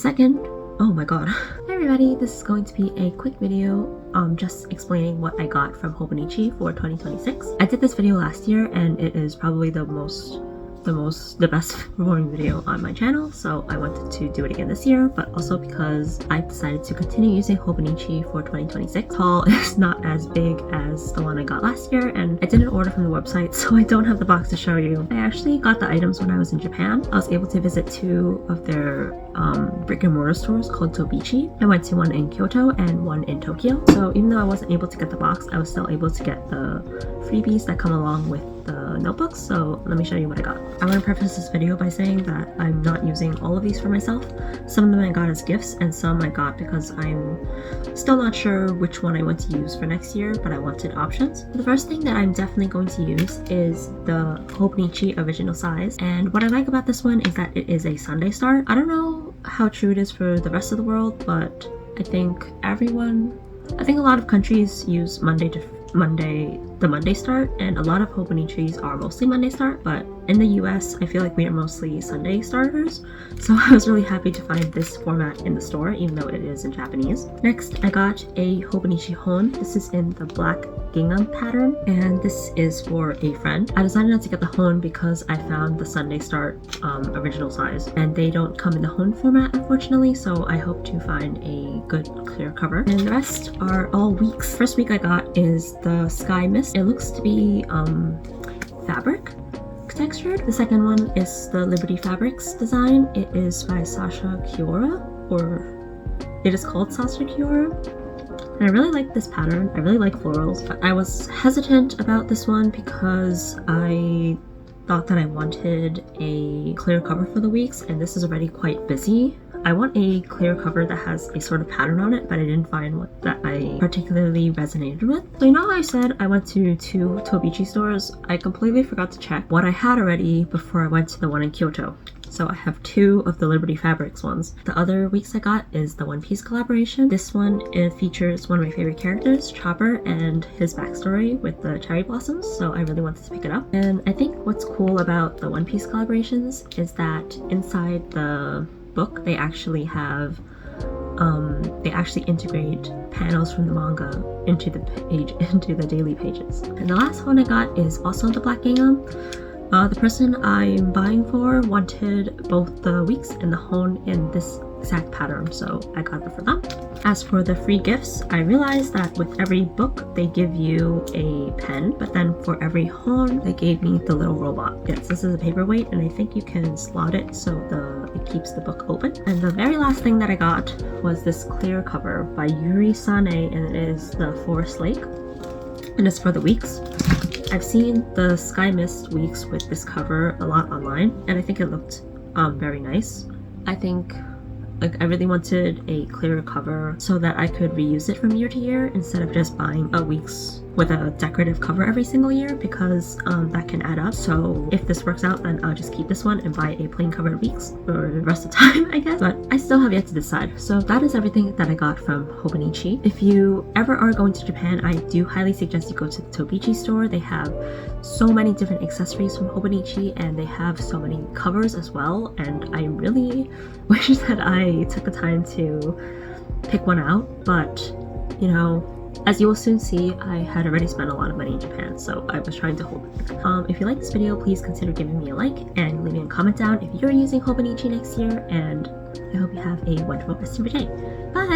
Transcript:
second, oh my god. Hey everybody, this is going to be a quick video just explaining what I got from Hobonichi for 2026. I did this video last year and it is probably the best performing video on my channel, so I wanted to do it again this year, but also because I've decided to continue using Hobonichi for 2026. Haul is not as big as the one I got last year, and I didn't order from the website, so I don't have the box to show you. I actually got the items when I was in Japan. I was able to visit 2 of their brick and mortar stores called Hobonichi. I went to one in Kyoto and one in Tokyo, so even though I wasn't able to get the box, I was still able to get the freebies that come along with the notebooks, so let me show you what I got. I want to preface this video by saying that I'm not using all of these for myself. Some of them I got as gifts and some I got because I'm still not sure which one I want to use for next year, but I wanted options. The first thing that I'm definitely going to use is the Hobonichi original size, and what I like about this one is that it is a Sunday start. I don't know how true it is for the rest of the world, but I think a lot of countries use the Monday start, and a lot of Hobonichis are mostly Monday start, but in the US I feel like we are mostly Sunday starters, so I was really happy to find this format in the store even though it is in Japanese. Next, I got a Hobonichi Hon. This is in the black gingham pattern, and this is for a friend. I decided not to get the Hon because I found the Sunday start original size, and they don't come in the Hon format unfortunately, so I hope to find a good clear cover. And the rest are all weeks. First week I got is the Sky Mist. It looks to be fabric textured. The second one is the Liberty Fabrics design. It is by Sasha Kiora, or it is called Sasha Kiora. And I really like this pattern. I really like florals, but I was hesitant about this one because I thought that I wanted a clear cover for the weeks, and this is already quite busy. I want a clear cover that has a sort of pattern on it, but I didn't find one that I particularly resonated with. So you know how I said I went to 2 Tobichi stores? I completely forgot to check what I had already before I went to the one in Kyoto. So I have 2 of the Liberty Fabrics ones. The other weeks I got is the One Piece collaboration. This one, it features one of my favorite characters, Chopper, and his backstory with the cherry blossoms, so I really wanted to pick it up. And I think what's cool about the One Piece collaborations is that inside the book they actually have they actually integrate panels from the manga into the daily pages. And the last one I got is also the black gingham. The person I'm buying for wanted both the weeks and the Hon in this exact pattern, so I got it for them. As for the free gifts, I realized that with every book they give you a pen, but then for every Hon they gave me the little robot. Yes, this is a paperweight, and I think you can slot it so it keeps the book open. And the very last thing that I got was this clear cover by Yuri Sane, and it is the Forest Lake, and it's for the weeks. I've seen the Sky Mist weeks with this cover a lot online, and I think it looked very nice. I think I really wanted a clear cover so that I could reuse it from year to year instead of just buying a week's with a decorative cover every single year, because that can add up. So if this works out, then I'll just keep this one and buy a plain covered weeks for the rest of the time, I guess. But I still have yet to decide. So that is everything that I got from Hobonichi. If you ever are going to Japan, I do highly suggest you go to the Tobichi store. They have so many different accessories from Hobonichi, and they have so many covers as well, and I really wish that I took the time to pick one out, but you know, as you will soon see, I had already spent a lot of money in Japan, so I was trying to hold it. If you like this video, please consider giving me a like and leaving a comment down if you're using Hobonichi next year, and I hope you have a wonderful rest of your day. Bye!